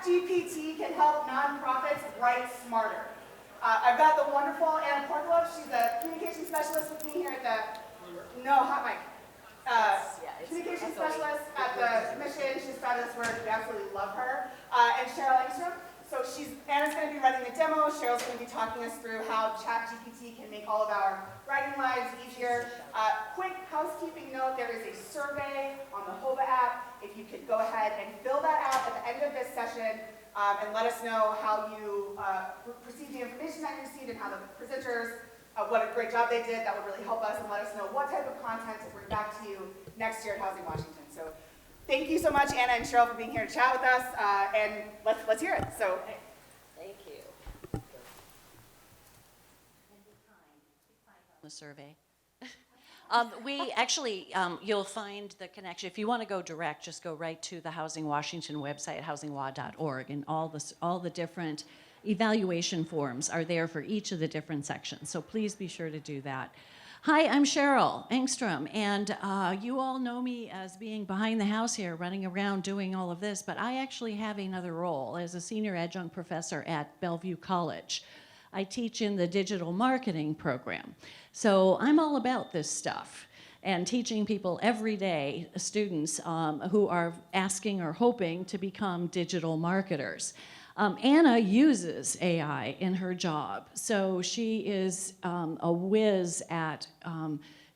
ChatGPT can help nonprofits write smarter. I've got the wonderful Anna Porkalob. She's a communication specialist with me here at the, no, hot mic. Communication specialist at the Commission. She's fabulous work. We absolutely love her. And Cheryl Engstrom. So Anna's going to be running the demo. Cheryl's going to be talking us through how ChatGPT can make all of our writing lives easier. Quick housekeeping note, there is a survey on the HOVA app. If you could go ahead and fill that out at the end of this session and let us know how you perceive the information that you received and how the presenters, what a great job they did. That would really help us, and let us know what type of content to bring back to you next year at Housing Washington. So thank you so much, Anna and Cheryl, for being here to chat with us, and let's hear it. So, thank you. The survey. We actually, you'll find the connection. If you want to go direct, just go right to the Housing Washington website, housingwa.org, and all the different evaluation forms are there for each of the different sections. So please be sure to do that. Hi, I'm Cheryl Engstrom, and you all know me as being behind the house here, running around doing all of this, but I actually have another role as a senior adjunct professor at Bellevue College. I teach in the digital marketing program. So I'm all about this stuff and teaching people every day, students who are asking or hoping to become digital marketers. Anna uses AI in her job, so she is a whiz at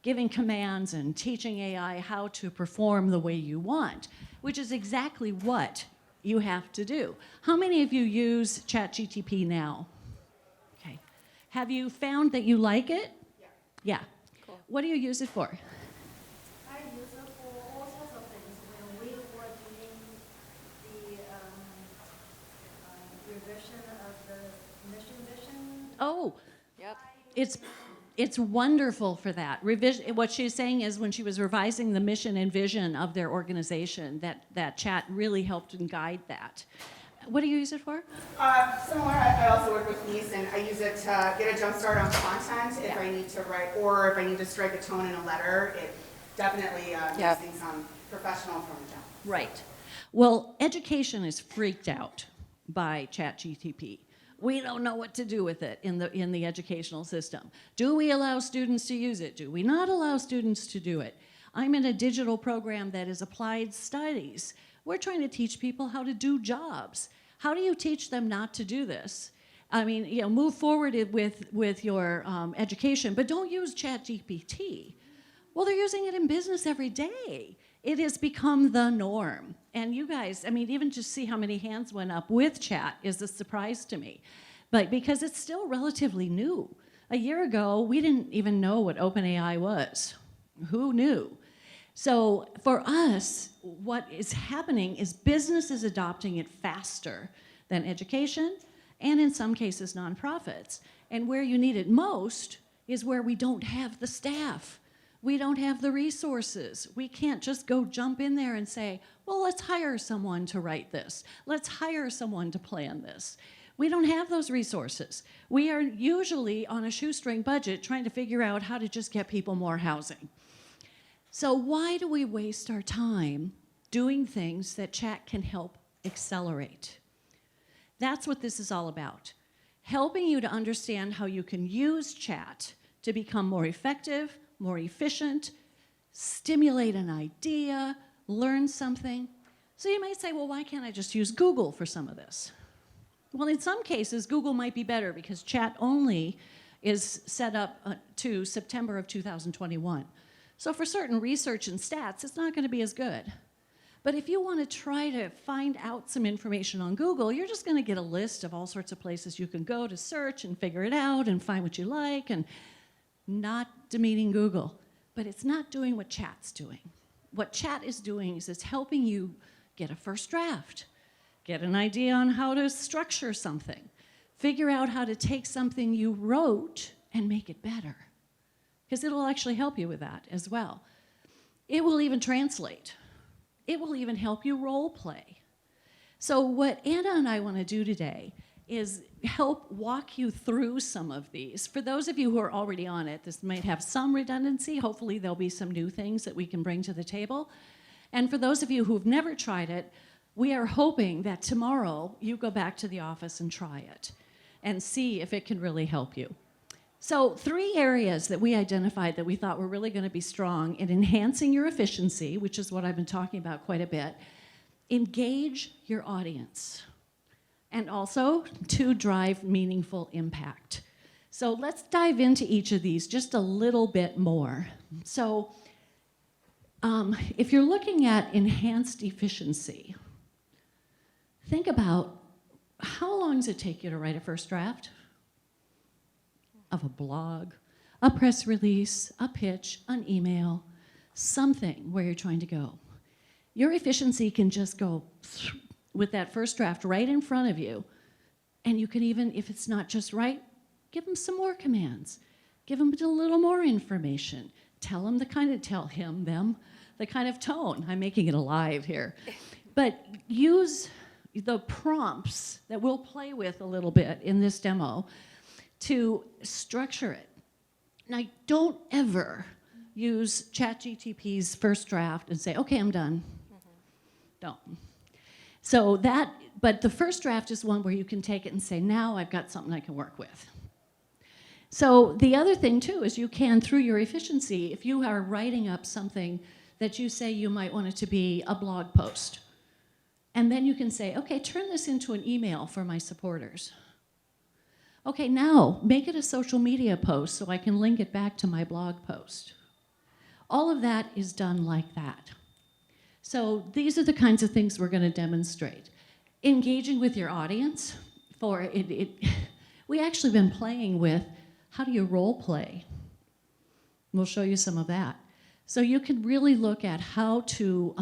giving commands and teaching AI how to perform the way you want, which is exactly what you have to do. How many of you use ChatGPT now? Okay. Have you found that you like it? yeah. Yeah. Cool. What do you use it for? I use it for all sorts of things. When we were doing the revision of the mission vision. Oh, Yep. it's wonderful for that. What she's saying is when she was revising the mission and vision of their organization, that chat really helped and guide that. What do you use it for? Similar, I also work with Niece, and I use it to get a jump start on content if I need to write, or if I need to strike a tone in a letter. It definitely makes things sound professional from the jump. Right. Well, education is freaked out by ChatGPT. We don't know what to do with it in the educational system. Do we allow students to use it? Do we not allow students to do it? I'm in a digital program that is applied studies. We're trying to teach people how to do jobs. How do you teach them not to do this? I mean, move forward with your education, but don't use ChatGPT. Well, they're using it in business every day. It has become the norm. And you guys, I mean, even just see how many hands went up with chat is a surprise to me. But because it's still relatively new. A year ago, we didn't even know what OpenAI was. Who knew? So for us, what is happening is business is adopting it faster than education, and in some cases, nonprofits. And where you need it most is where we don't have the staff. We don't have the resources. We can't just go jump in there and say, well, let's hire someone to write this. Let's hire someone to plan this. We don't have those resources. We are usually on a shoestring budget trying to figure out how to just get people more housing. So why do we waste our time doing things that chat can help accelerate? That's what this is all about. Helping you to understand how you can use chat to become more effective, more efficient, stimulate an idea, learn something. So you might say, well, why can't I just use Google for some of this? Well, in some cases, Google might be better because chat only is set up to September of 2021. So for certain research and stats, it's not going to be as good. But if you want to try to find out some information on Google, you're just going to get a list of all sorts of places you can go to search and figure it out and find what you like, and not demeaning Google. But it's not doing what chat's doing. What chat is doing is it's helping you get a first draft, get an idea on how to structure something, figure out how to take something you wrote and make it better. Because it'll actually help you with that as well. It will even translate. It will even help you role play. So what Anna and I want to do today is help walk you through some of these. For those of you who are already on it, this might have some redundancy. Hopefully there'll be some new things that we can bring to the table. And for those of you who've never tried it, We are hoping that tomorrow you go back to the office and try it and see if it can really help you. So 3 areas that we identified that we thought were really going to be strong in enhancing your efficiency, which is what I've been talking about quite a bit. Engage your audience, and also to drive meaningful impact. So let's dive into each of these just a little bit more. So if you're looking at enhanced efficiency, think about how long does it take you to write a first draft of a blog, a press release, a pitch, an email, something where you're trying to go. Your efficiency can just go with that first draft right in front of you, and you can even, if it's not just right, give them some more commands. Give them a little more information. Tell them the kind of tone. I'm making it alive here. But use the prompts that we'll play with a little bit in this demo to structure it. Now, don't ever use ChatGPT's first draft and say, okay, I'm done. Don't. So but the first draft is one where you can take it and say, now I've got something I can work with. So the other thing too is you can, through your efficiency, if you are writing up something that you say you might want it to be a blog post, and then you can say, okay, turn this into an email for my supporters. Okay, now make it a social media post so I can link it back to my blog post. All of that is done like that. So these are the kinds of things we're going to demonstrate. Engaging with your audience. We actually been playing with how do you role play. We'll show you some of that. So you can really look at how do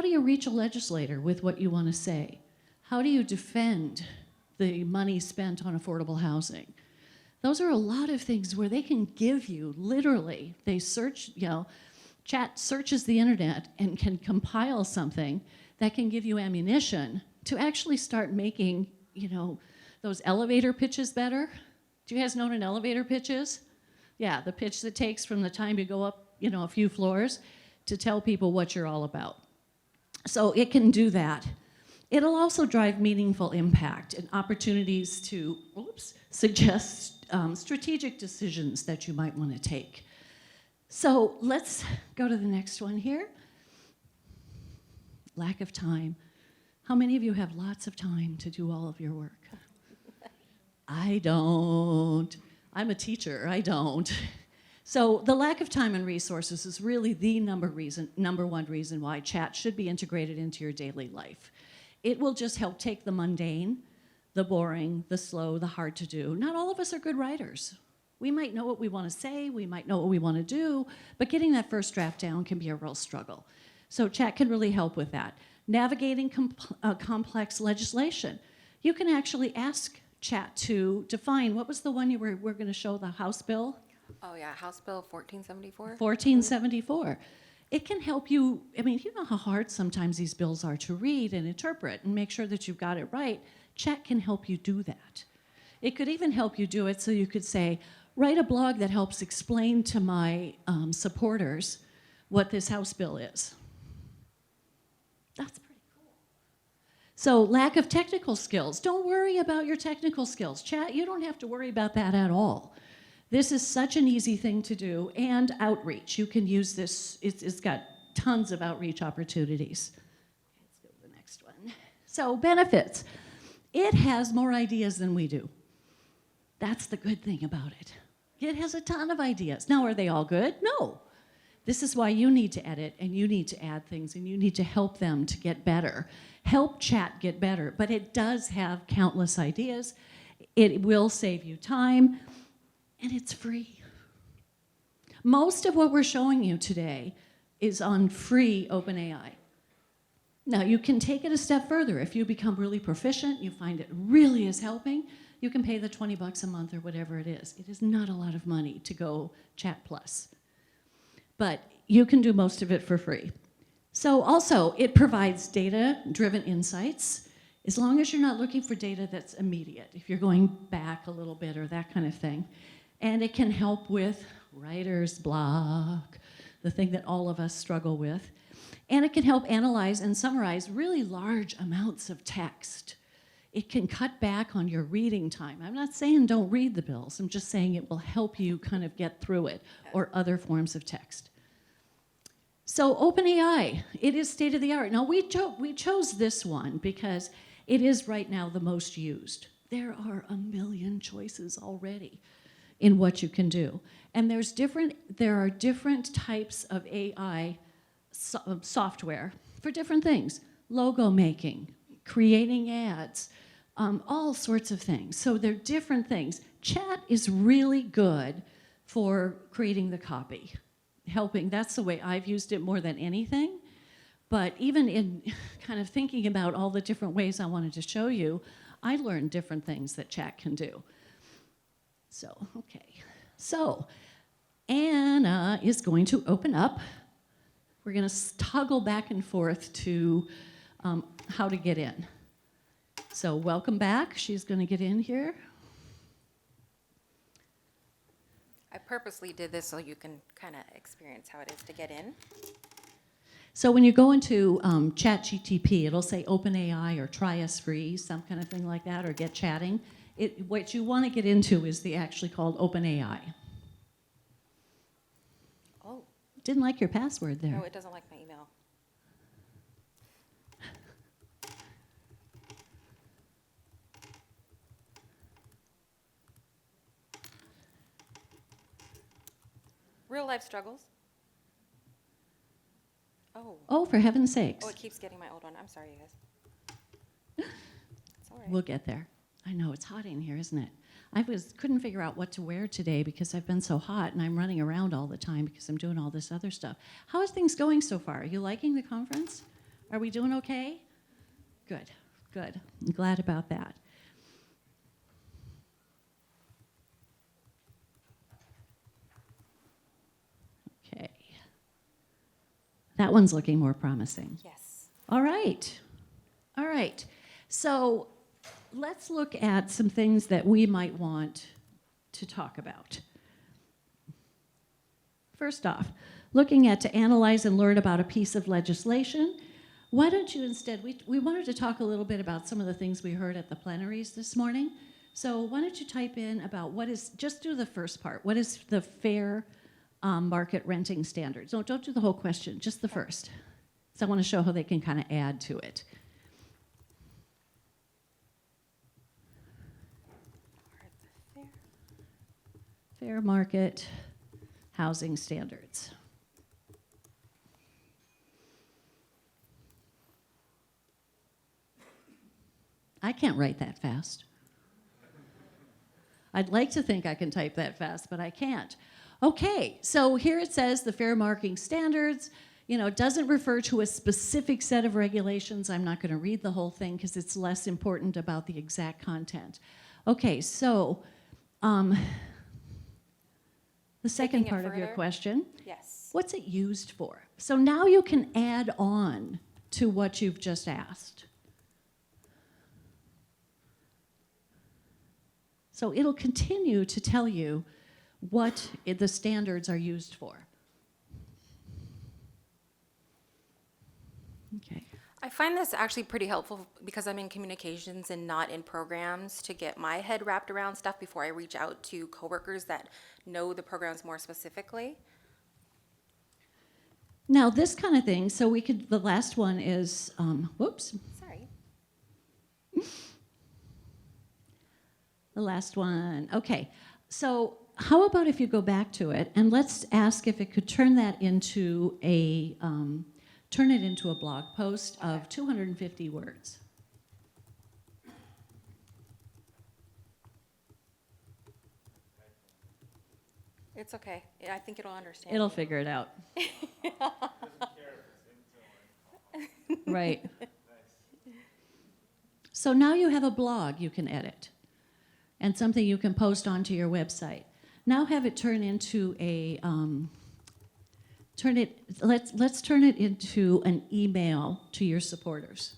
you reach a legislator with what you want to say? How do you defend the money spent on affordable housing? Those are a lot of things where they can give you, literally, they search, Chat searches the internet and can compile something that can give you ammunition to actually start making, those elevator pitches better. Do you guys know what an elevator pitch is? Yeah, the pitch that takes from the time you go up, a few floors to tell people what you're all about. So it can do that. It'll also drive meaningful impact and opportunities to suggest strategic decisions that you might want to take. So let's go to the next one here. Lack of time. How many of you have lots of time to do all of your work? I don't. I'm a teacher, I don't. So the lack of time and resources is really the number one reason why chat should be integrated into your daily life. It will just help take the mundane, the boring, the slow, the hard to do. Not all of us are good writers. We might know what we want to say, we might know what we want to do, but getting that first draft down can be a real struggle. So chat can really help with that. Navigating complex legislation. You can actually ask chat to define, what was the one you were going to show, the House bill? Oh yeah, House Bill 1474. 1474. It can help you, you know how hard sometimes these bills are to read and interpret and make sure that you've got it right. Chat can help you do that. It could even help you do it so you could say, write a blog that helps explain to my supporters what this House bill is. That's pretty cool. So lack of technical skills. Don't worry about your technical skills. Chat, you don't have to worry about that at all. This is such an easy thing to do. And outreach. You can use this. It's got tons of outreach opportunities. Let's go to the next one. So benefits. It has more ideas than we do. That's the good thing about it. It has a ton of ideas. Now, are they all good? No. This is why you need to edit, and you need to add things, and you need to help them to get better. Help chat get better, but it does have countless ideas. It will save you time, and it's free. Most of what we're showing you today is on free OpenAI. Now, you can take it a step further. If you become really proficient, you find it really is helping, you can pay the $20 a month or whatever it is. It is not a lot of money to go Chat Plus. But you can do most of it for free. So also, it provides data-driven insights, as long as you're not looking for data that's immediate, if you're going back a little bit or that kind of thing. And it can help with writer's block, the thing that all of us struggle with. And it can help analyze and summarize really large amounts of text. It can cut back on your reading time. I'm not saying don't read the bills. I'm just saying it will help you kind of get through it, or other forms of text. So OpenAI, it is state of the art. Now we chose this one because it is right now the most used. There are a million choices already in what you can do. And there are different types of AI software for different things. Logo making, creating ads, all sorts of things. So they're different things. Chat is really good for creating the copy, helping. That's the way I've used it more than anything. But even in kind of thinking about all the different ways I wanted to show you, I learned different things that chat can do. So, okay. So, Anna is going to open up. We're going to toggle back and forth to how to get in. So welcome back. She's going to get in here. I purposely did this so you can kind of experience how it is to get in. So when you go into ChatGPT, it'll say OpenAI or try us free, some kind of thing like that, or get chatting. What you want to get into is the actually called OpenAI. Oh, Didn't like your password there. no, it doesn't like my email. Real life struggles. Oh. Oh, for heaven's sakes. Oh, it keeps getting my old one. I'm sorry, you guys. It's all right. We'll get there. I know, it's hot in here, isn't it? Couldn't figure out what to wear today because I've been so hot and I'm running around all the time because I'm doing all this other stuff. How is things going so far? Are you liking the conference? Are we doing okay? Good, good. I'm glad about that. Okay. That one's looking more promising. Yes. All right. All right. So let's look at some things that we might want to talk about. First off, looking at to analyze and learn about a piece of legislation. Why don't you instead, we wanted to talk a little bit about some of the things we heard at the plenaries this morning. So why don't you type in about just do the first part. What is the fair market renting standards? Don't do the whole question, just the first. So I want to show how they can kind of add to it. Fair market housing standards. I can't write that fast. I'd like to think I can type that fast, but I can't. Okay, so here it says the fair marketing standards, doesn't refer to a specific set of regulations. I'm not going to read the whole thing because it's less important about the exact content. Okay, so the second part of your question, yes. What's it used for? So now you can add on to what you've just asked. So it'll continue to tell you what the standards are used for. Okay. I find this actually pretty helpful because I'm in communications and not in programs to get my head wrapped around stuff before I reach out to coworkers that know the programs more specifically. Now this kind of thing, so the last one is, whoops. Sorry. The last one, okay. So how about if you go back to it and let's ask if it could turn that into turn it into a blog post of 250 words. It's okay. I think it'll understand. It'll figure it out. Right. So now you have a blog you can edit and something you can post onto your website. Now have it turn into let's turn it into an email to your supporters.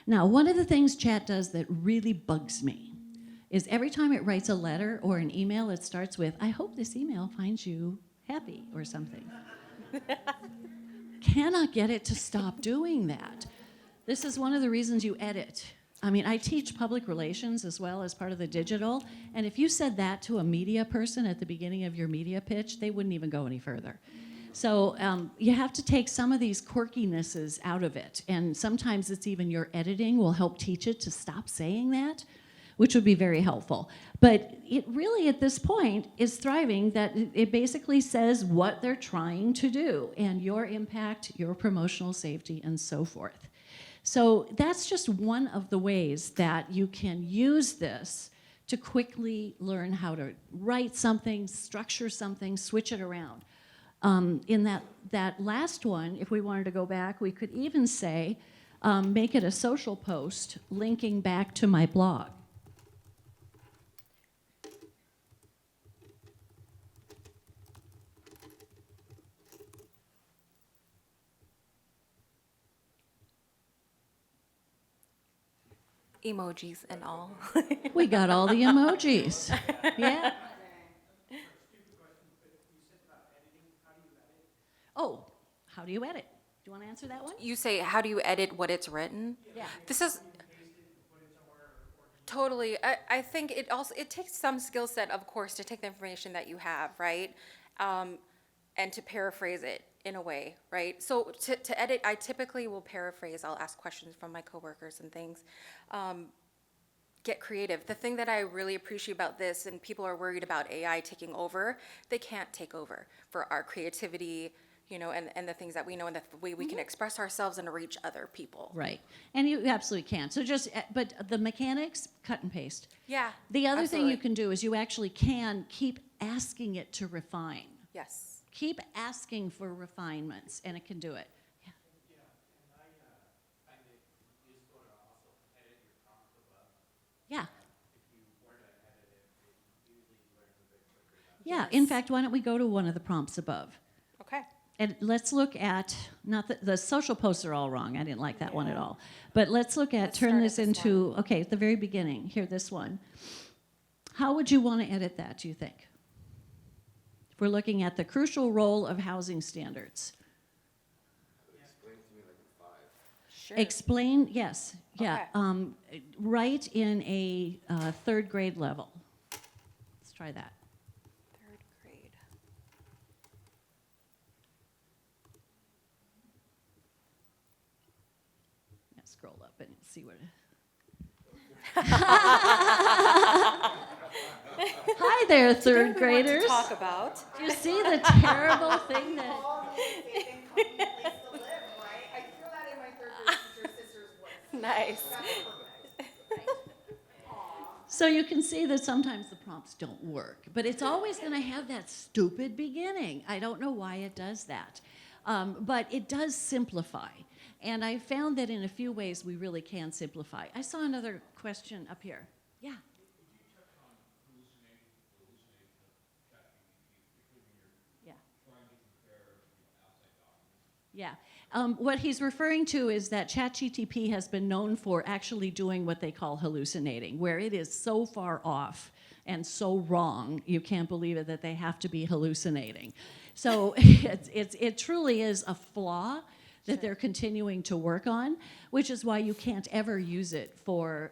Now, one of the things chat does that really bugs me is every time it writes a letter or an email, it starts with, I hope this email finds you happy or something. Cannot get it to stop doing that. This is one of the reasons you edit. I mean, I teach public relations as well as part of the digital, and if you said that to a media person at the beginning of your media pitch, they wouldn't even go any further. So you have to take some of these quirkinesses out of it, and sometimes it's even your editing will help teach it to stop saying that, which would be very helpful. But it really, at this point, is thriving that it basically says what they're trying to do and your impact, your promotional safety, and so forth. So that's just one of the ways that you can use this to quickly learn how to write something, structure something, switch it around. In that last one, if we wanted to go back, we could even say, make it a social post linking back to my blog. Emojis and all. We got all the emojis. Yeah. Oh, how do you edit? Do you want to answer that one? You say, how do you edit what it's written? Yeah. This is totally. I think it takes some skill set, of course, to take the information that you have, right, and to paraphrase it in a way, right? So to edit, I typically will paraphrase. I'll ask questions from my coworkers and things. Get creative. The thing that I really appreciate about this, and people are worried about AI taking over, they can't take over for our creativity, you know, and the things that we know and the way we can express ourselves and reach other people. Right. And you absolutely can. So but the mechanics, cut and paste. Yeah. The other thing you absolutely. can do is you actually can keep asking it to refine. Yes. Keep asking for refinements, and it can do it. Yeah. Yeah, and I find it useful to also edit your prompt above. Yeah. If you were to edit it, it usually learns a bit quicker. Yeah. In fact, why don't we go to one of the prompts above? Okay. And let's look at, not the social posts are all wrong. I didn't like that one at all. But let's look at, Let's turn start this at this into, okay, at the very beginning, here, this one. How would you want to edit that, do you think? If we're looking at the crucial role of housing standards. Explain to me like in 5. Sure. Explain, yes, yeah. Okay. Write in a third grade level. Let's try that. Third grade. Yeah, scroll up and see what. Hi there, third graders. Talk about. Do you see the terrible thing that? All the safe and convenient place to live, right? I hear that in my third grade teacher sister's voice. Nice. That's perfect. So you can see that sometimes the prompts don't work, but it's always going to have that stupid beginning. I don't know why it does that, but it does simplify. And I found that in a few ways we really can simplify. I saw another question up here. Yeah. Yeah. Yeah. What he's referring to is that ChatGPT has been known for actually doing what they call hallucinating, where it is so far off and so wrong, you can't believe it, that they have to be hallucinating. So it truly is a flaw that they're continuing to work on, which is why you can't ever use it for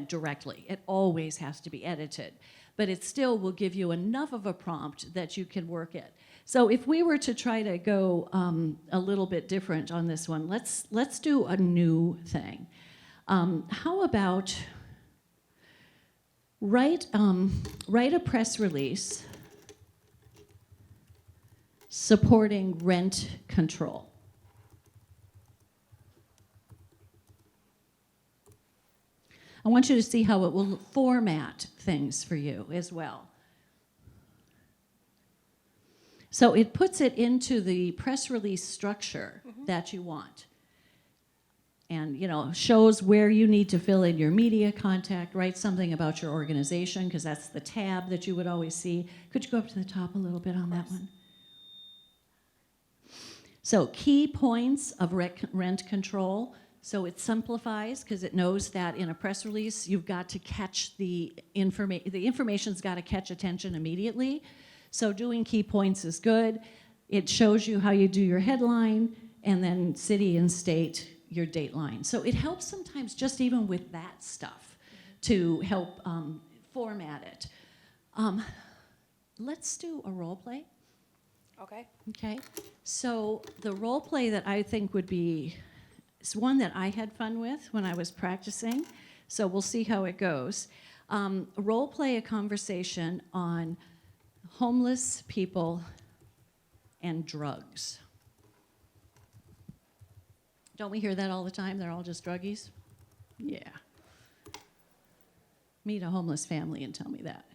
directly. It always has to be edited. But it still will give you enough of a prompt that you can work it. So if we were to try to go a little bit different on this one, let's do a new thing. How about write a press release supporting rent control. I want you to see how it will format things for you as well. So it puts it into the press release structure that you want. And, you know, shows where you need to fill in your media contact, write something about your organization, because that's the tab that you would always see. Could you go up to the top a little bit on that one? So key points of rent control, So it simplifies because it knows that in a press release, you've got to catch the information's got to catch attention immediately. So doing key points is good. It shows you how you do your headline, and then city and state, your dateline. So it helps sometimes just even with that stuff to help format it. Let's do a role play. Okay. Okay, so the role play that I think would be, it's one that I had fun with when I was practicing, so we'll see how it goes. Role play a conversation on homeless people and drugs. Don't we hear that all the time? They're all just druggies? Yeah. Meet a homeless family and tell me that.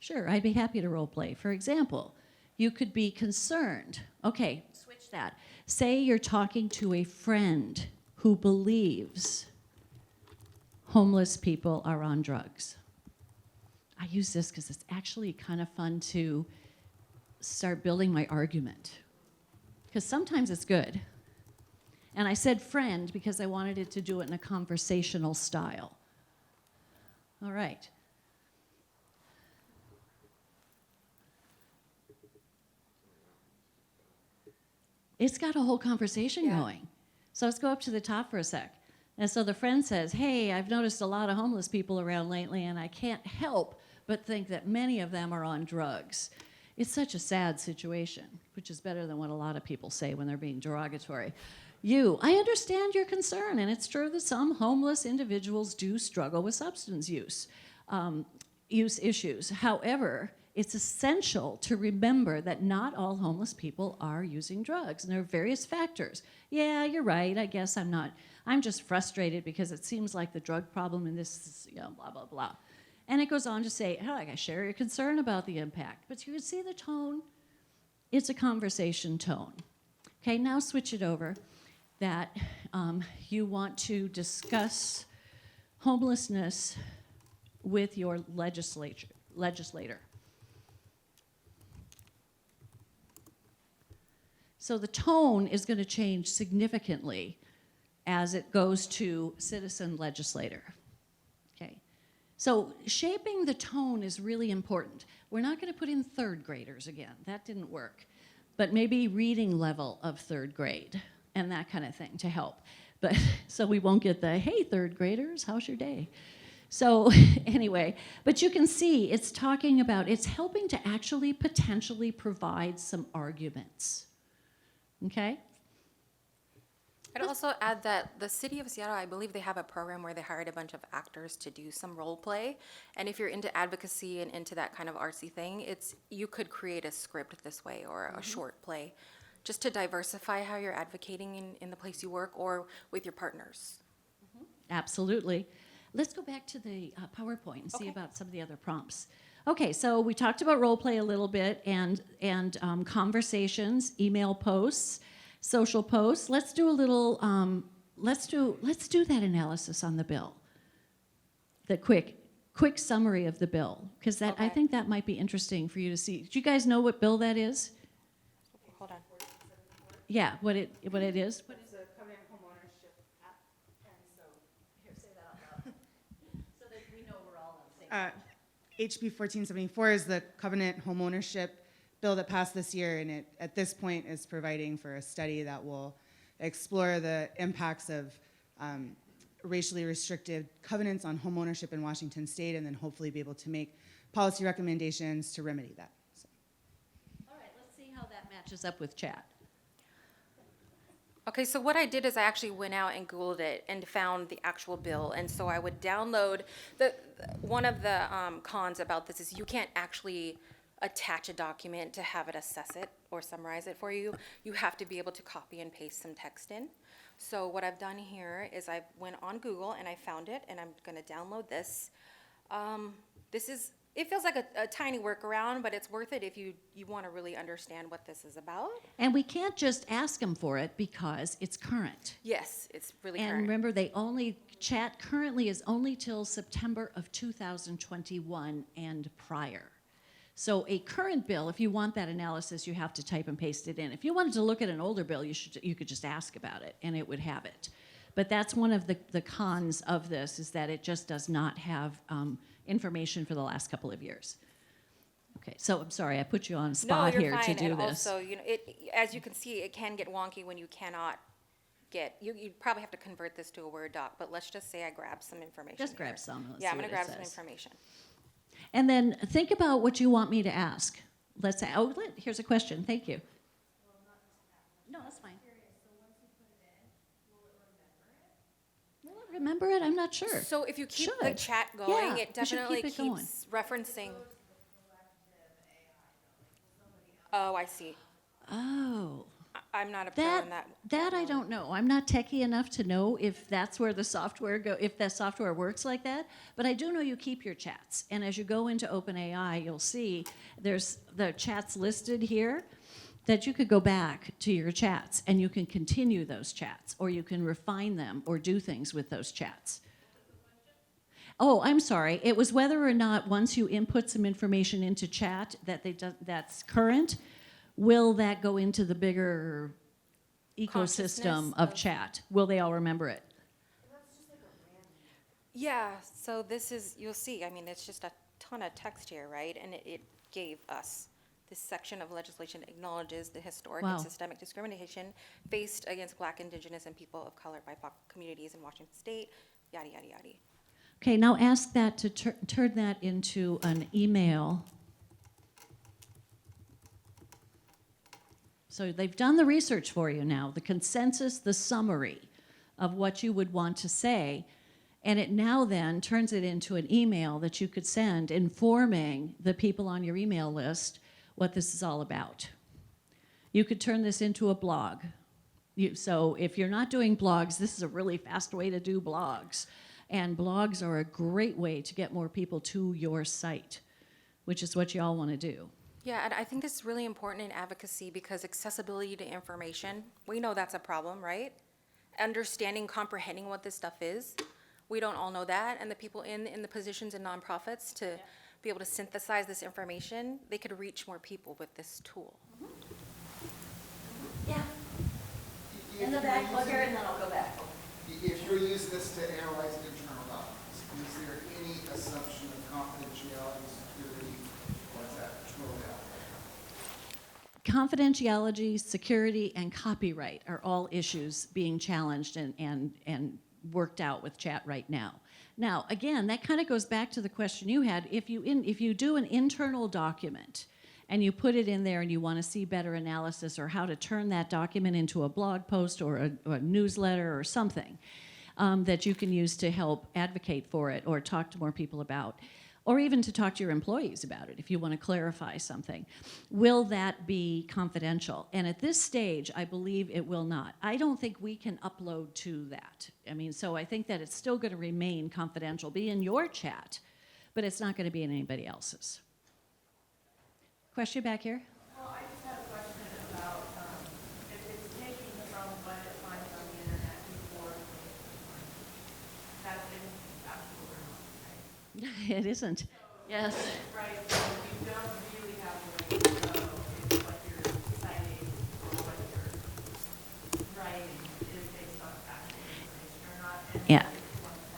Sure, I'd be happy to role play. For example, you could be concerned. Okay, switch that. Say you're talking to a friend who believes homeless people are on drugs. I use this because it's actually kind of fun to start building my argument. Because sometimes it's good. And I said friend because I wanted it to do it in a conversational style. All right. It's got a whole conversation going. So let's go up to the top for a sec. And so the friend says, hey, I've noticed a lot of homeless people around lately, and I can't help but think that many of them are on drugs. It's such a sad situation, which is better than what a lot of people say when they're being derogatory. I understand your concern, and it's true that some homeless individuals do struggle with substance use issues. However, it's essential to remember that not all homeless people are using drugs, and there are various factors. Yeah, you're right, I guess I'm just frustrated because it seems like the drug problem in this is, blah, blah, blah. And it goes on to say, I share your concern about the impact. But you can see the tone. It's a conversation tone. Okay, now switch it over that you want to discuss homelessness with your legislator. So the tone is going to change significantly as it goes to citizen legislator. Okay. So shaping the tone is really important. We're not going to put in third graders again. That didn't work. But maybe reading level of third grade and that kind of thing to help. But so we won't get the, hey, third graders, how's your day? So anyway, but you can see it's helping to actually potentially provide some arguments. Okay? I'd also add that the city of Seattle, I believe they have a program where they hired a bunch of actors to do some role play. And if you're into advocacy and into that kind of artsy thing, you could create a script this way or a short play just to diversify how you're advocating in the place you work or with your partners. Absolutely. Let's go back to the PowerPoint and see about some of the other prompts. Okay, so we talked about role play a little bit and conversations, email posts, social posts. Let's do a little. Let's do that analysis on the bill. The quick summary of the bill, because I think that might be interesting for you to see. Do you guys know what bill that is? Hold on. Yeah, what it is. It's a covenant homeownership act, and so Here, say that out loud, so that we know we're all on the same. HB 1474 is the covenant homeownership bill that passed this year, and it at this point is providing for a study that will explore the impacts of racially restricted covenants on homeownership in Washington State, and then hopefully be able to make policy recommendations to remedy that. So. All right, let's see how that matches up with chat. Okay, so what I did is I actually went out and Googled it and found the actual bill. And so I would download one of the cons about this is you can't actually attach a document to have it assess it or summarize it for you. You have to be able to copy and paste some text in. So what I've done here is I went on Google and I found it, and I'm going to download this. It feels like a tiny workaround, but it's worth it if you want to really understand what this is about. And we can't just ask them for it because it's current. Yes, it's really And current. remember, chat currently is only till September of 2021 and prior. So a current bill, if you want that analysis, you have to type and paste it in. If you wanted to look at an older bill, you could just ask about it, and it would have it. But that's one of the cons of this, is that it just does not have information for the last couple of years. Okay, so I'm sorry, I put you on a spot No, here you're to fine. do And this. also, as you can see, it can get wonky when you cannot you probably have to convert this to a Word doc, but let's just say I grab some information Just here. grab some, let's Yeah, see I'm gonna what it grab some says. information. And then think about what you want me to ask. Let's say, here's a question, thank you. No, that's fine. Will it remember it? I'm not sure. So if you keep the Should. chat Yeah, going, it we should definitely keep it going. keeps referencing. Oh, I see. Oh. I'm not a pro in that. That I don't know. I'm not techie enough to know if that's where the software if that software works like that. But I do know you keep your chats, and as you go into OpenAI, you'll see there's the chats listed here that you could go back to your chats and you can continue those chats, or you can refine them or do things with those chats. Oh, I'm sorry. It was whether or not once you input some information into chat that's current, will that go into the bigger ecosystem Consciousness of of- chat? Will they all remember it? Yeah, so this is, you'll see, I mean, it's just a ton of text here, right? And it gave us this section of legislation acknowledges the historic Wow. and systemic discrimination faced against Black, Indigenous, and people of color BIPOC communities in Washington State, yada, yada, yada. Okay, now ask that to turn that into an email. So they've done the research for you now, the consensus, the summary of what you would want to say, and it now then turns it into an email that you could send informing the people on your email list what this is all about. You could turn this into a blog. So if you're not doing blogs, this is a really fast way to do blogs. And blogs are a great way to get more people to your site, which is what you all want to do. Yeah, and I think this is really important in advocacy because accessibility to information, we know that's a problem, right? Understanding, comprehending what this stuff is, we don't all know that, and the people in the positions in nonprofits to be able to synthesize this information, they could reach more people with this tool. Yeah. In the back, look here, and then I'll go back. If you're using this to analyze internal documents, is there any assumption of confidentiality, security, or is that thrown out? Confidentiality, security, and copyright are all issues being challenged and worked out with chat right now. Now, again, that kind of goes back to the question you had. If you do an internal document and you put it in there and you want to see better analysis or how to turn that document into a blog post or a newsletter or something that you can use to help advocate for it or talk to more people about, or even to talk to your employees about it if you want to clarify something. Will that be confidential? And at this stage, I believe it will not. I don't think we can upload to that. I mean, so I think that it's still going to remain confidential, be in your chat, but it's not going to be in anybody else's. Question back here? Well, I just had a question about if it's taking from what it finds on the internet before that's absolutely not, right? It isn't. Yes. Right, so you don't really have a way to know if what you're citing or what you're writing is based on factual information or not. And Yeah. if you want to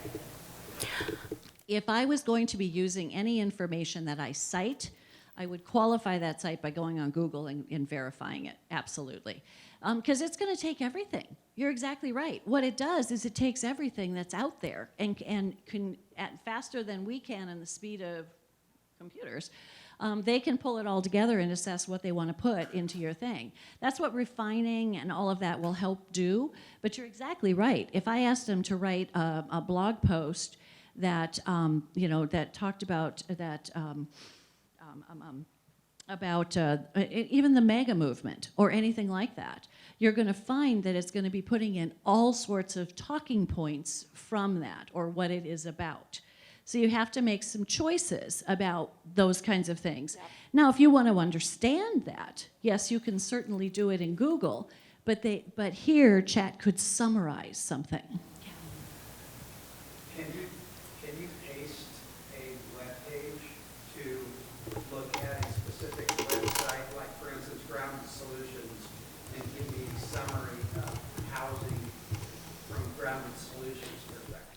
cite it. If I was going to be using any information that I cite, I would qualify that site by going on Google and verifying it, absolutely. Because it's going to take everything. You're exactly right. What it does is it takes everything that's out there and can, at faster than we can in the speed of computers, they can pull it all together and assess what they want to put into your thing. That's what refining and all of that will help do. But you're exactly right. If I asked them to write a blog post that, that talked about that, even the MAGA movement or anything like that, you're going to find that it's going to be putting in all sorts of talking points from that or what it is about. So you have to make some choices about those kinds of things. Yep. Now, if you want to understand that, yes, you can certainly do it in Google, but here chat could summarize something. Can you paste a web page to look at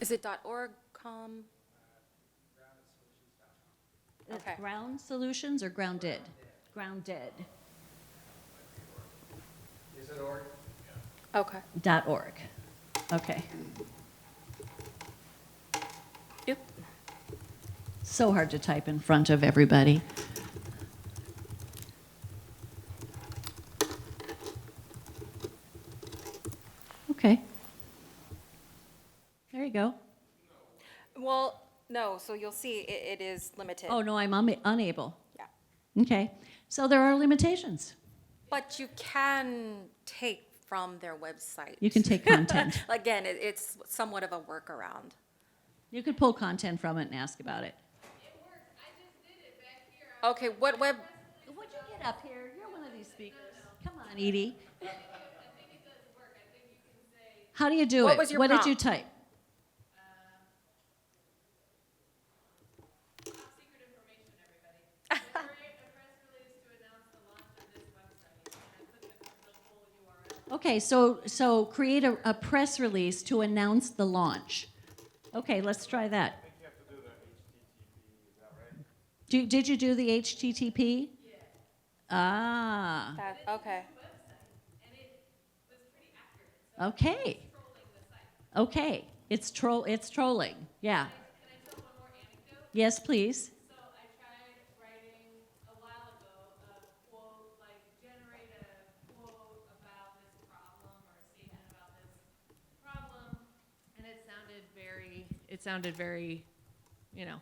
Is it .org, com? Okay. Ground Solutions or Grounded? Grounded. Is it org? Okay. .org. Okay. Yep. So hard to type in front of everybody. Okay. There you go. Well, no, so you'll see it is limited. Oh, no, I'm unable. Yeah. Okay. So there are limitations. But you can take from their website. You can take content. Again, it's somewhat of a workaround. You could pull content from it and ask about it. Okay, what web? Would you get up here? You're one of these speakers. Come on, Edie. How do you do What it? was your What did you prompt? type? Top secret information, everybody. Create a press release to announce the launch of this website. And I put the full URL. Okay, so create a press release to announce the launch. Okay, let's try that. You have to do the HTTP, is that right? Did you do the HTTP? Yeah. Ah, Okay. And it was pretty accurate. So okay. trolling the site. Okay, it's trolling. Yeah. Can I tell one more anecdote? Yes, please. So I tried writing a while ago a quote, like generate a quote about this problem or a statement about this problem, and it sounded very,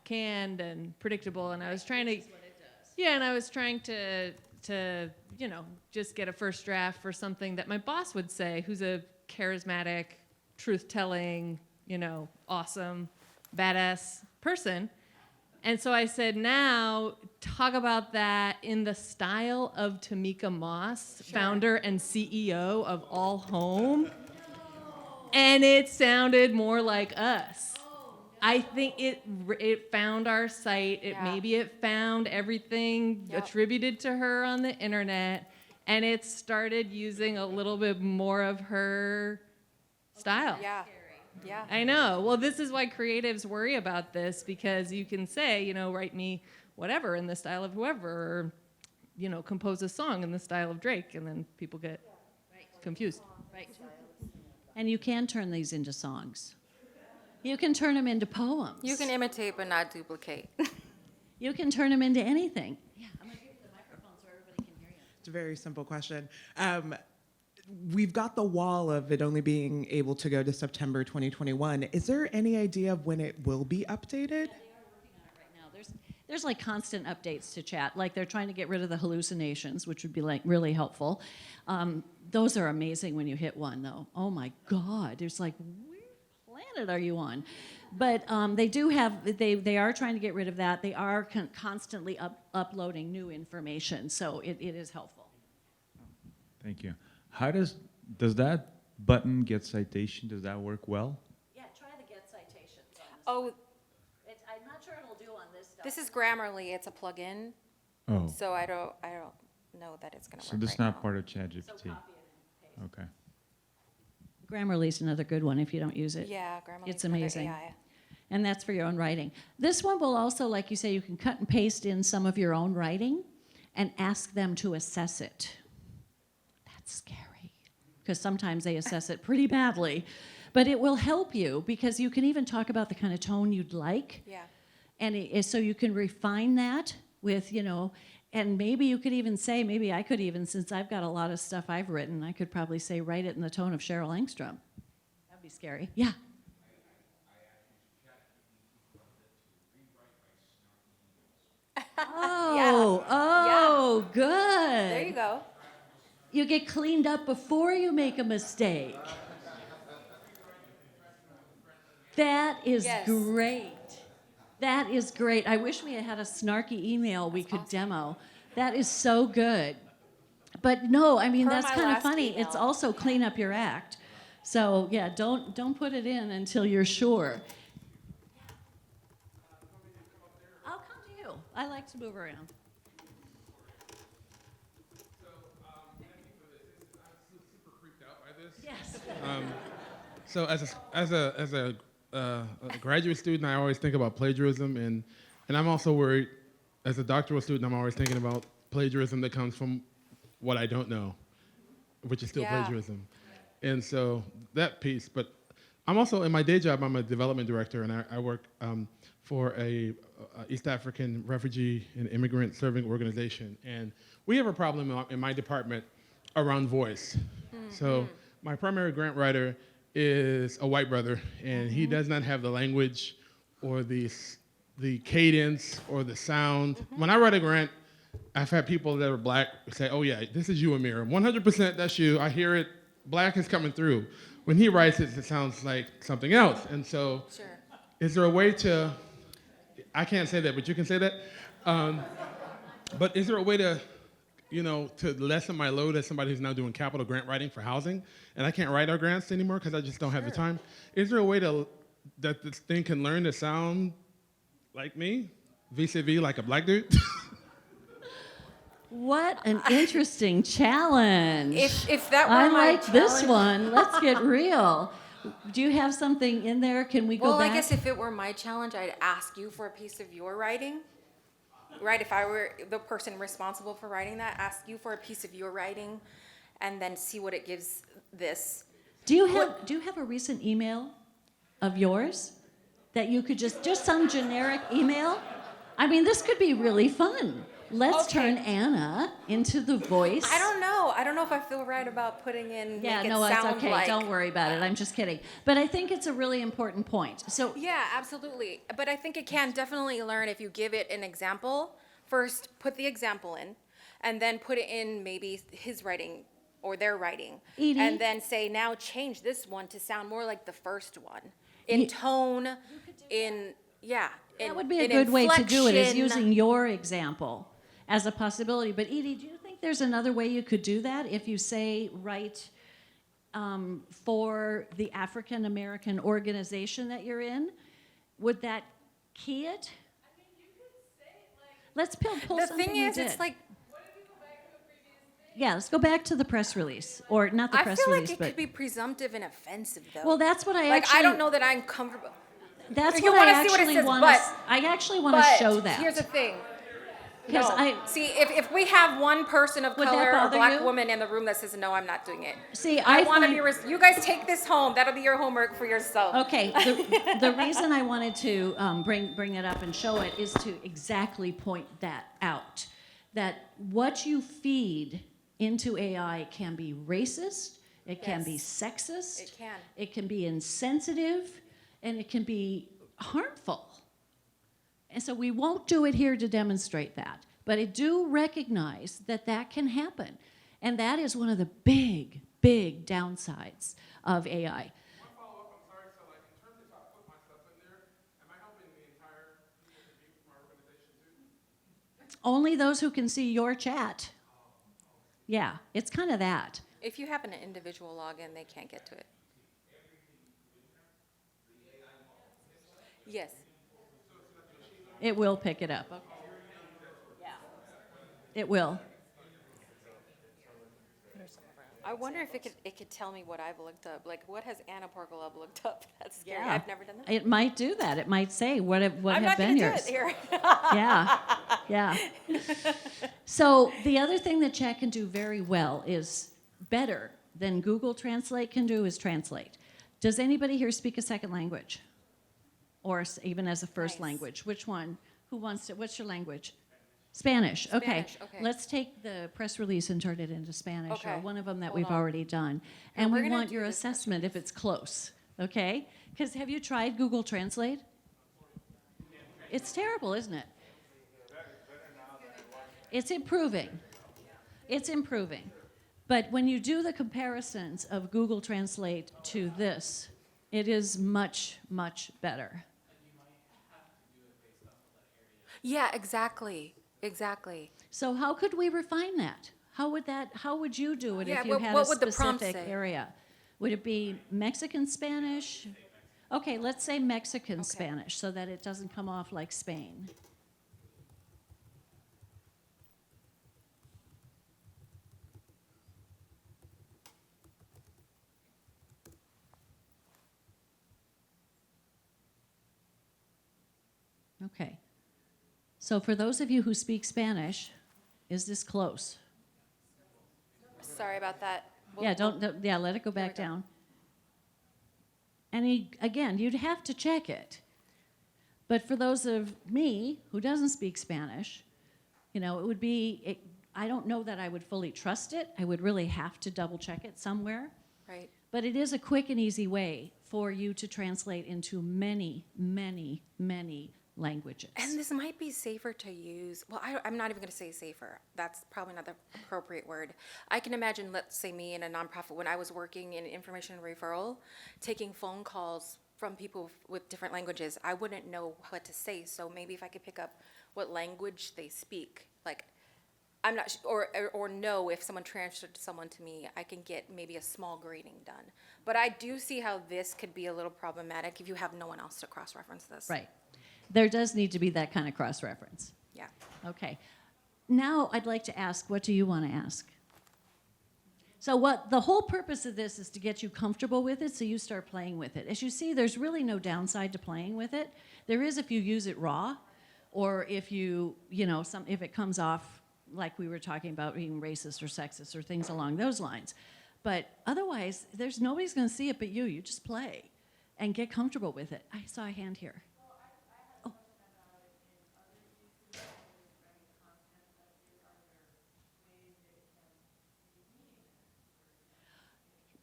canned and predictable. And I was trying to, yeah, and I was trying to just get a first draft for something that my boss would say, who's a charismatic, truth-telling, awesome, badass person. And so I said, now talk about that in the style of Tamika Moss, founder and CEO of All Home. And it sounded more like us. I think it found our site. Yeah. Maybe it found everything Yep. attributed to her on the internet, and it started using a little bit more of her style. Yeah. Yeah. I know. Well, this is why creatives worry about this, because you can say, write me whatever in the style of whoever, or, compose a song in the style of Drake, and then people get confused. Right. And you can turn these into songs. You can turn them into poems. You can imitate but not duplicate. You can turn them into anything. Yeah, I'm gonna give you the microphone so everybody can hear you. It's a very simple question. We've got the wall of it only being able to go to September 2021. Is there any idea of when it will be updated? Right now, there's like constant updates to chat. Like they're trying to get rid of the hallucinations, which would be like really helpful. Those are amazing when you hit one, though. Oh my God, it's like, where planet are you on? But they do have, they are trying to get rid of that. They are constantly uploading new information, so it is helpful. Thank you. How does that button get citation? Does that work well? Yeah, try to get citations on this. Oh, I'm not sure it'll do on this stuff. this is Grammarly. It's a plugin, Oh, so I don't know that it's gonna so work this right is not now. part of So ChatGPT. copy it and paste. Okay. Grammarly's another good one if you don't use it. Yeah, Grammarly. It's amazing. And that's for your own writing. This one will also, like you say, you can cut and paste in some of your own writing and ask them to assess it. That's scary, because sometimes they assess it pretty badly. But it will help you, because you can even talk about the kind of tone you'd like. Yeah. And so you can refine that with, and maybe you could even say, maybe I could even, since I've got a lot of stuff I've written, I could probably say, write it in the tone of Cheryl Engstrom. That'd be scary. Yeah. Oh, good. There you go. You get cleaned up before you make a mistake. That is Yes. great. That is great. I wish we had a snarky email we could demo. That is so good. But no, I mean, Per that's my kind of last funny. email. It's also clean up your act. So yeah, don't put it in until you're sure. I'll come to you. I like to move around. Thank you for this. I'm super freaked out by this. Yes. So as a a graduate student, I always think about plagiarism, and I'm also worried, as a doctoral student, I'm always thinking about plagiarism that comes from what I don't know, which is still Yeah. plagiarism. And so that piece, but I'm also, in my day job, I'm a development director, and I work for a East African refugee and immigrant serving organization. And we have a problem in my department around voice. So my primary grant writer is a white brother, and he does not have the language or the cadence or the sound. When I write a grant, I've had people that are black say, oh yeah, this is you, Amir. 100% that's you. I hear it. Black is coming through. When he writes it, it sounds like something else. And so Sure. is there a way to, I can't say that, but you can say that. But is there a way to, to lessen my load as somebody who's now doing capital grant writing for housing, and I can't write our grants anymore because I just don't have the time? Is there a way that this thing can learn to sound like me, vis-a-vis like a black dude? What an interesting challenge. If that were I my like this challenge- one. Let's get real. Do you have something in there? Can we go Well, back? I guess if it were my challenge, I'd ask you for a piece of your writing, right? If I were the person responsible for writing that, ask you for a piece of your writing, and then see what it gives this. Do you have a recent email of yours that you could just some generic email? I mean, this could be really fun. Let's Okay. turn Anna into the voice. I don't know. I don't know if I feel right about putting in. Yeah, make no, it it's sound okay. like. Don't worry about it. I'm just kidding. But I think it's a really important point. So Yeah, absolutely. But I think it can definitely learn if you give it an example. First, put the example in, and then put it in maybe his writing or their writing. Edie? And then say, now change this one to sound more like the first one. In tone, that would be a in good way to do it, is inflection. using your example as a possibility. But Edie, do you think there's another way you could do that? If you say, write for the African American organization that you're in, would that key it? I mean, you could say, like, Let's pull The something thing we is, did. it's like, what if you go back to a previous thing? Yeah, let's go back to the press release, or not the I press feel release, like it but could be presumptive and offensive, though. well, that's what I like, actually. I don't know that I'm comfortable. That's You what I wanna see what it actually says, want. but- I actually want to But show that. here's the thing. Because No. See, if we have one person of Would that color or bother black you? woman in the room that says, no, I'm not doing it. See, I want to find- be, you guys take this home. That'll be your homework for yourself. Okay, the reason I wanted to bring it up and show it is to exactly point that out. That what you feed into AI can be racist, it can be sexist, It can. it can be insensitive, and it can be harmful. And so we won't do it here to demonstrate that, but I do recognize that that can happen. And that is one of the big, big downsides of AI. One follow-up, I'm sorry, so like in terms of if I put my stuff in there, am I helping the entire people that meet with my organization too? Only those who can see your chat. Yeah, it's kind of that. If you have an individual login, they can't get to it. Yes. It will pick it up. Okay. Yeah. It will. I wonder if it could tell me what I've looked up. Like, what has Anna Porkalob looked up? That's scary. Yeah. I've never done that. It might do that. It might say what I'm have not been going to do yours. it here. Yeah, yeah. So the other thing that chat can do very well is better than Google Translate can do is translate. Does anybody here speak a second language? Or even as a first Nice. language? Which one? Who wants to? What's your language? Spanish. Okay. Spanish, okay. Let's take the press release and turn it into Spanish, or Okay. one of them that Hold we've on. already done. Here, And we're we gonna want do your this press assessment if it's close. Okay? Because have you tried Google Translate? It's terrible, isn't it? It's improving. It's improving. But when you do the comparisons of Google Translate to this, it is much, much better. Yeah, exactly. Exactly. So how could we refine that? How would you do it Yeah, if you what- had what a would the prompt specific say? area? Would it be Mexican Spanish? Okay, let's say Mexican Spanish so that it doesn't come off like Spain. Okay. So for those of you who speak Spanish, is this close? Sorry about that. Yeah, yeah, let it go back we go. down. And again, you'd have to check it. But for those of me who doesn't speak Spanish, you know, it would be, I don't know that I would fully trust it. I would really have to double check it somewhere. Right. But it is a quick and easy way for you to translate into many, many, many languages. And this might be safer to use. Well, I'm not even going to say safer. That's probably not the appropriate word. I can imagine, let's say me in a nonprofit, when I was working in information referral, taking phone calls from people with different languages, I wouldn't know what to say. So maybe if I could pick up what language they speak, like, I'm not, or know if someone transferred someone to me, I can get maybe a small grading done. But I do see how this could be a little problematic if you have no one else to cross-reference this. Right. There does need to be that kind of cross-reference. Yeah. Okay. Now I'd like to ask, what do you want to ask? So what the whole purpose of this is to get you comfortable with it so you start playing with it. As you see, there's really no downside to playing with it. There is if you use it raw, or if you know, if it comes off like we were talking about being racist or sexist or things along those lines. But otherwise, nobody's going to see it but you. You just play and get comfortable with it. I saw a hand here.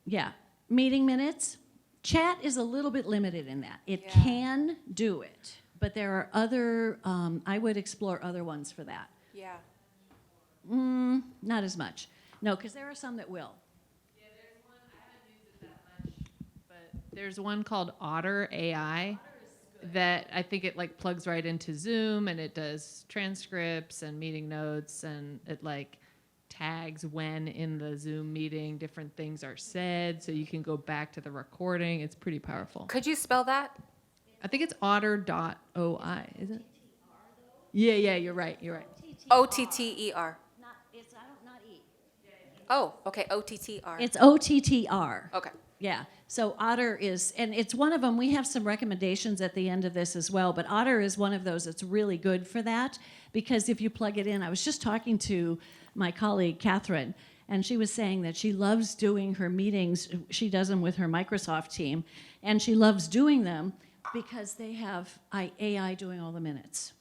Yeah, meeting minutes. Chat is a little bit limited in that. It can do it, but there are other, I would explore other ones for that. Yeah. Not as much. No, because there are some that will. Yeah, there's one, I haven't used it that much, but there's one called Otter AI that I think it like plugs right into Zoom, and it does transcripts and meeting notes, and it like tags when in the Zoom meeting different things are said, so you can go back to the recording. It's pretty powerful. Could you spell that? I think it's otter.oi, is it? Yeah, you're right. OTTER. Not E. Oh, okay, OTTR. It's OTTR. Okay. Yeah. So Otter is, and it's one of them. We have some recommendations at the end of this as well, but Otter is one of those that's really good for that, because if you plug it in, I was just talking to my colleague, Catherine, and she was saying that she loves doing her meetings. She does them with her Microsoft team, and she loves doing them because they have AI doing all the minutes.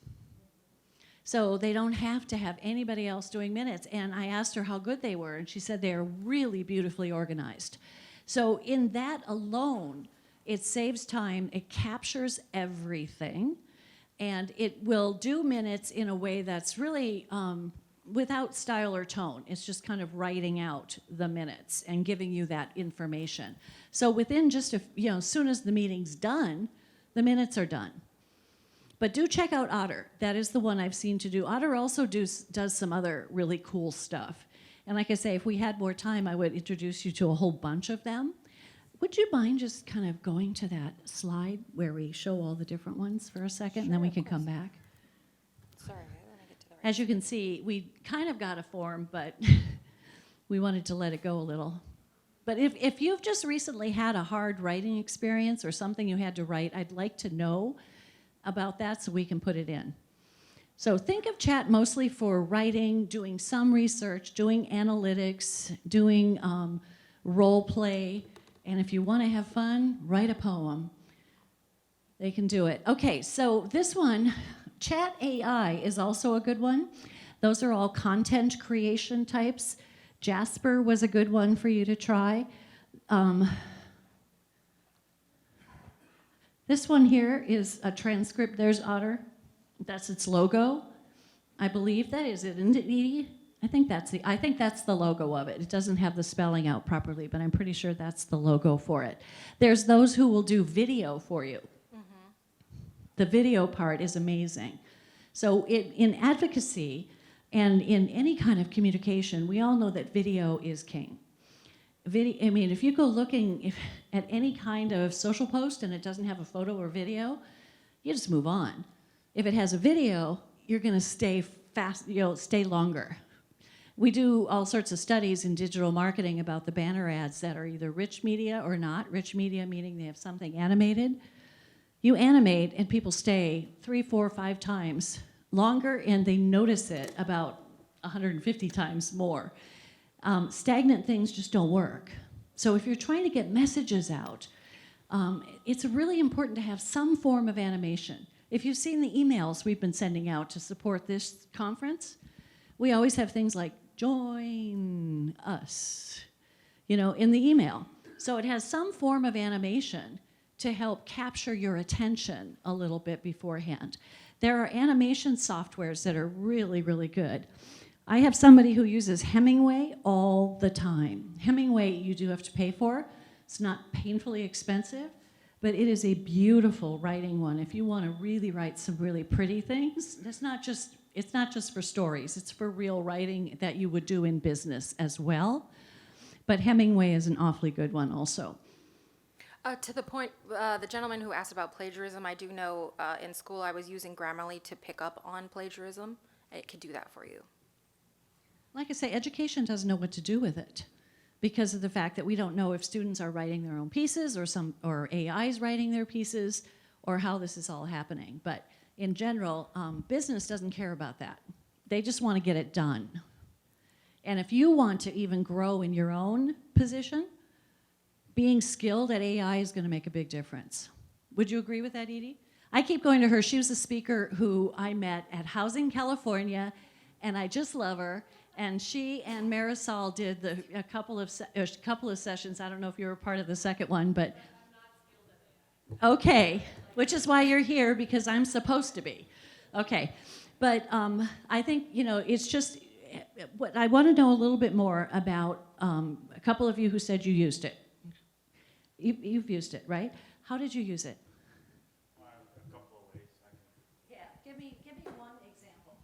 So they don't have to have anybody else doing minutes. And I asked her how good they were, and she said they are really beautifully organized. So in that alone, it saves time, it captures everything, and it will do minutes in a way that's really without style or tone. It's just kind of writing out the minutes and giving you that information. So within just as soon as the meeting's done, the minutes are done. But do check out Otter. That is the one I've seen to do. Otter also does some other really cool stuff. And like I say, if we had more time, I would introduce you to a whole bunch of them. Would you mind just kind of going to that slide where we show all the different ones for a second, and then we can come back? Sorry, I want to get to the right. As you can see, we kind of got a form, but we wanted to let it go a little. But if you've just recently had a hard writing experience or something you had to write, I'd like to know about that so we can put it in. So think of chat mostly for writing, doing some research, doing analytics, doing role play, and if you want to have fun, write a poem. They can do it. Okay, so this one, Chat AI, is also a good one. Those are all content creation types. Jasper was a good one for you to try. This one here is a transcript. There's Otter. That's its logo. I believe that is it, isn't it, Edie? I think that's the logo of it. It doesn't have the spelling out properly, but I'm pretty sure that's the logo for it. There's those who will do video for you. Mm-hmm. The video part is amazing. So in advocacy and in any kind of communication, we all know that video is king. If you go looking at any kind of social post and it doesn't have a photo or video, you just move on. If it has a video, you're going to stay stay longer. We do all sorts of studies in digital marketing about the banner ads that are either rich media or not. Rich media meaning they have something animated. You animate and people stay 3, 4, 5 times longer and they notice it about 150 times more. Stagnant things just don't work. So if you're trying to get messages out, it's really important to have some form of animation. If you've seen the emails we've been sending out to support this conference, we always have things like, join us, in the email. So it has some form of animation to help capture your attention a little bit beforehand. There are animation softwares that are really, really good. I have somebody who uses Hemingway all the time. Hemingway you do have to pay for. It's not painfully expensive, but it is a beautiful writing one. If you want to really write some really pretty things, it's not just for stories, it's for real writing that you would do in business as well. But Hemingway is an awfully good one also. To the point, the gentleman who asked about plagiarism, I do know in school I was using Grammarly to pick up on plagiarism. It could do that for you. Like I say, education doesn't know what to do with it because of the fact that we don't know if students are writing their own pieces or AI is writing their pieces or how this is all happening. But in general, business doesn't care about that. They just want to get it done. And if you want to even grow in your own position, being skilled at AI is going to make a big difference. Would you agree with that, Edie? I keep going to her. She was a speaker who I met at Housing California, and I just love her. And she and Marisol did a couple of sessions. I don't know if you were part of the second one, but okay, which is why you're here, because I'm supposed to be. Okay, but I think, it's just, what I want to know a little bit more about a couple of you who said you used it. You've used it, right? How did you use it? A couple of ways. Yeah, give me one example.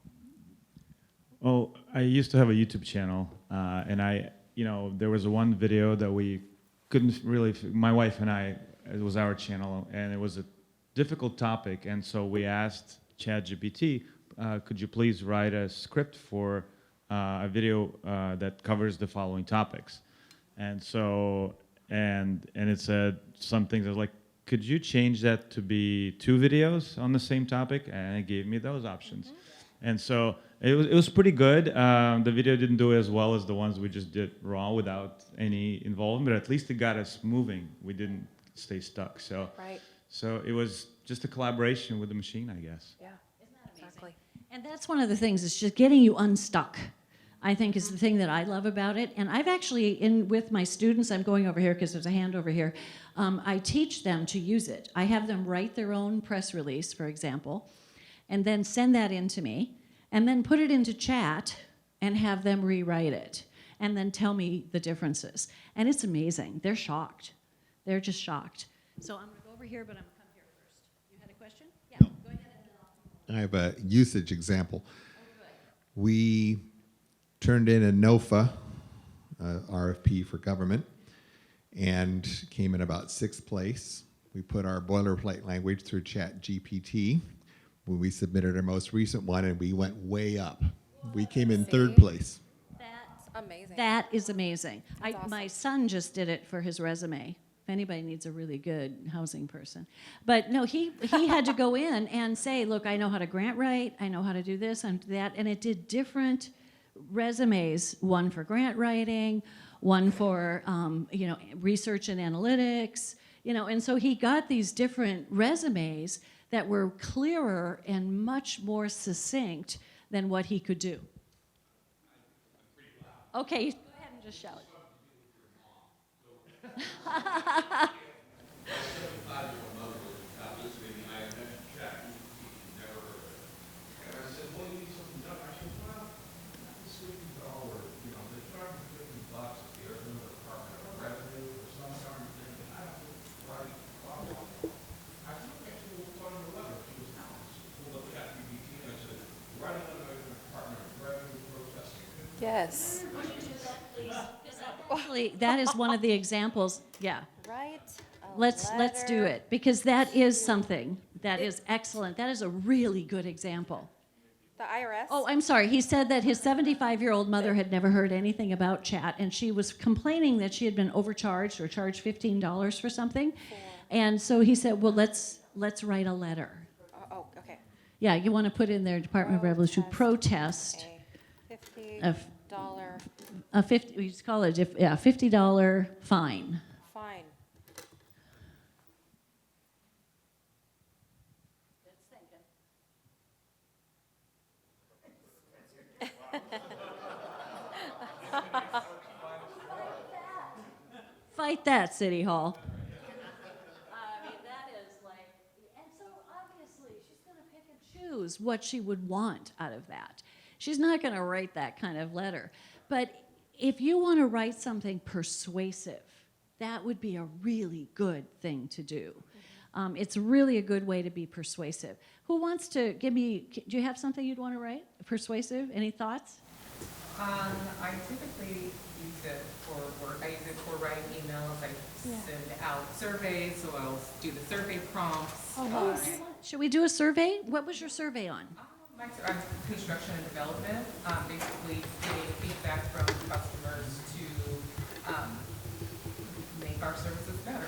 Oh, I used to have a YouTube channel, and there was one video that we couldn't really, my wife and I, it was our channel, and it was a difficult topic, and so we asked ChatGPT, could you please write a script for a video that covers the following topics? And so, and it said some things. I was like, could you change that to be 2 videos on the same topic? And it gave me those options. Mm-hmm. And so it was pretty good. The video didn't do as well as the ones we just did raw without any involvement, but at least it got us moving. We didn't stay stuck. So, Right. So it was just a collaboration with the machine, I guess. Yeah. Isn't that amazing? Exactly. And that's one of the things, is just getting you unstuck, I think, is the thing that I love about it. And I've actually, with my students, I'm going over here because there's a hand over here, I teach them to use it. I have them write their own press release, for example, and then send that in to me, and then put it into chat and have them rewrite it, and then tell me the differences. And it's amazing. They're shocked. They're just shocked. So I'm going to go over here, but I'm going to come here first. You had a question? Yeah, No. go ahead. And then I have a usage example. We turned in a NOFA, RFP for government, and came in about 6th place. We put our boilerplate language through ChatGPT when we submitted our most recent one, and we went way up. We came in 3rd place. That's amazing. That is amazing. That's awesome. My son just did it for his resume. If anybody needs a really good housing person. But no, he had to go in and say, look, I know how to grant write, I know how to do this and that, and it did different resumes, one for grant writing, one for research and analytics, and so he got these different resumes that were clearer and much more succinct than what he could do. Okay, go ahead and just shout. Yes. Actually, that is one of the examples. Yeah. Right? Let's do it, because that is something that is excellent. That is a really good example. The IRS? Oh, I'm sorry. He said that his 75-year-old mother had never heard anything about chat, and she was complaining that she had been overcharged or charged $15 for something. And so he said, well, let's let's write a letter. Oh, okay. Yeah, you want to put in there Department of Revolution protest A of $50 a 50. We just call it $50 fine. fine. Fight that, City Hall. I mean, that is like, and so obviously she's going to pick and choose what she would want out of that. She's not going to write that kind of letter. But if you want to write something persuasive, that would be a really good thing to do. It's really a good way to be persuasive. Who wants to give me, do you have something you'd want to write? Persuasive? Any thoughts? I typically use it for work. I use it for writing emails. I send out surveys, so I'll do the survey prompts. Should we do a survey? What was your survey on? I'm construction and development, basically getting feedback from customers to make our services better,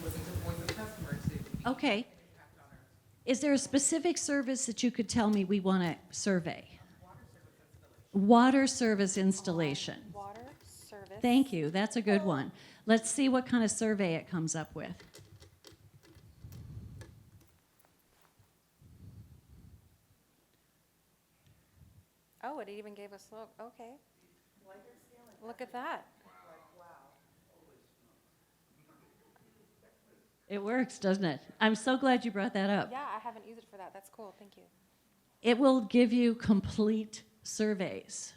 listen to the voice of the customer to Okay. impact on our Is there a specific service that you could tell me we want to survey? Water service installation. Water service. Thank you. That's a good one. Let's see what kind of survey it comes up with. Oh, it even gave us, okay. Look at that. It works, doesn't it? I'm so glad you brought that up. Yeah, I haven't used it for that. That's cool. Thank you. It will give you complete surveys.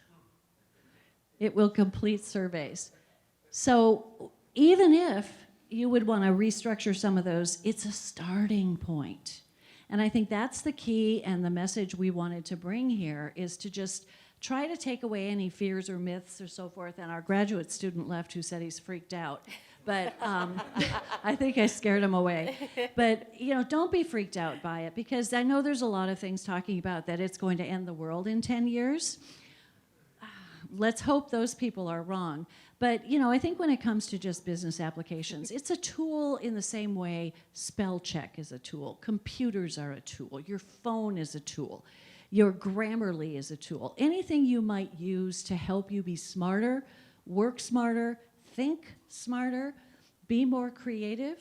It will complete surveys. So even if you would want to restructure some of those, it's a starting point. And I think that's the key, and the message we wanted to bring here is to just try to take away any fears or myths or so forth. And our graduate student left who said he's freaked out. But I think I scared him away. But, don't be freaked out by it, because I know there's a lot of things talking about that it's going to end the world in 10 years. Let's hope those people are wrong. But, I think when it comes to just business applications, it's a tool in the same way spell check is a tool. Computers are a tool. Your phone is a tool. Your Grammarly is a tool. Anything you might use to help you be smarter, work smarter, think smarter, be more creative,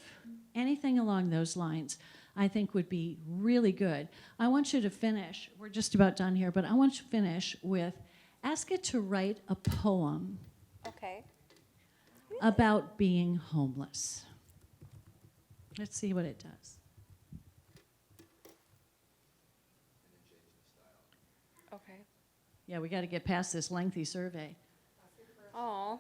anything along those lines, I think would be really good. I want you to finish. We're just about done here, but I want you to finish with ask it to write a poem Okay. about being homeless. Let's see what it does. Okay. Yeah, we got to get past this lengthy survey. Oh.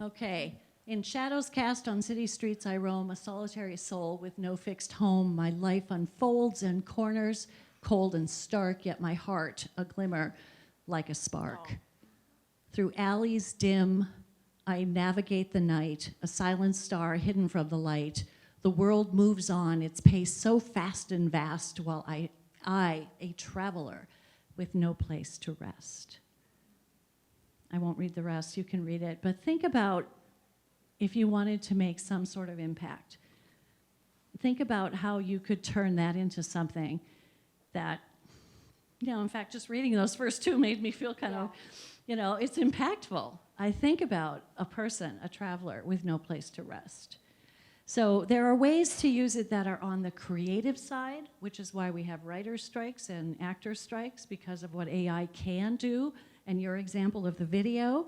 Okay. In shadows cast on city streets I roam, a solitary soul with no fixed home. My life unfolds in corners, cold and stark, yet my heart a glimmer like a spark. Through alleys dim, I navigate the night, a silent star hidden from the light. The world moves on, its pace so fast and vast, while I, a traveler, with no place to rest. I won't read the rest, you can read it, but think about if you wanted to make some sort of impact. Think about how you could turn that into something that, in fact, just reading those first two made me feel kind of, it's impactful. I think about a person, a traveler, with no place to rest. So there are ways to use it that are on the creative side, which is why we have writer strikes and actor strikes, because of what AI can do, and your example of the video.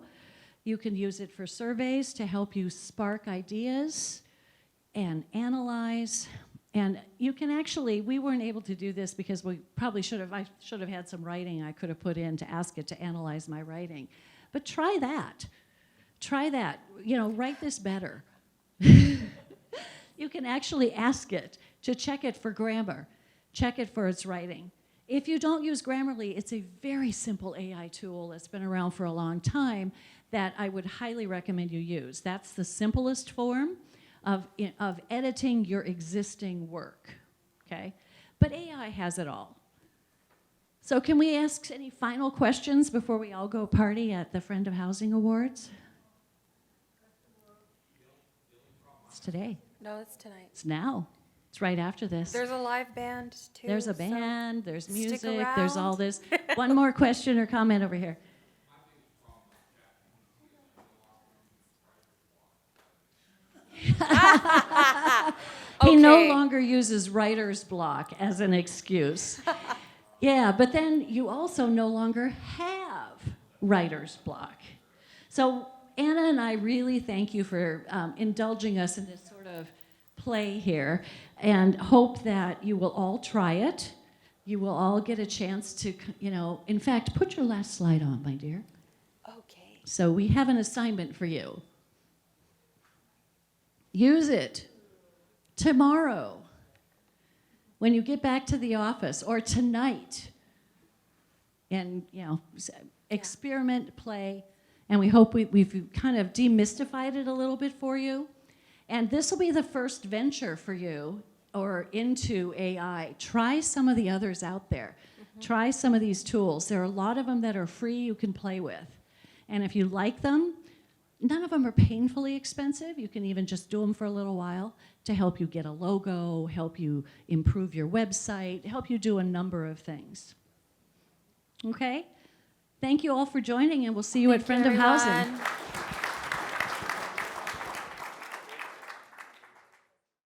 You can use it for surveys to help you spark ideas and analyze. And you can actually, we weren't able to do this because we probably I should have had some writing I could have put in to ask it to analyze my writing. But try that. Try that. Write this better. You can actually ask it to check it for grammar, check it for its writing. If you don't use Grammarly, it's a very simple AI tool that's been around for a long time that I would highly recommend you use. That's the simplest form of editing your existing work, okay? But AI has it all. So can we ask any final questions before we all go party at the Friend of Housing Awards? It's today. No, it's tonight. It's now. It's right after this. There's a live band too. There's a so band, there's stick music, there's all around. this. One more question or comment over here. He no Okay. longer uses writer's block as an excuse. Yeah, but then you also no longer have writer's block. So Anna and I really thank you for indulging us in this sort of play here, and hope that you will all try it. You will all get a chance to, in fact, put your last slide on, my dear. Okay. So we have an assignment for you. Use it tomorrow when you get back to the office, or tonight. And, experiment, play, and we hope we've kind of demystified it a little bit for you. And this will be the first venture for you or into AI. Try some of the others out there. Try some of these tools. There are a lot of them that are free you can play with. And if you like them, none of them are painfully expensive. You can even just do them for a little while to help you get a logo, help you improve your website, help you do a number of things. Okay? Thank you all for joining, and we'll see you at Friend of Housing. Everyone.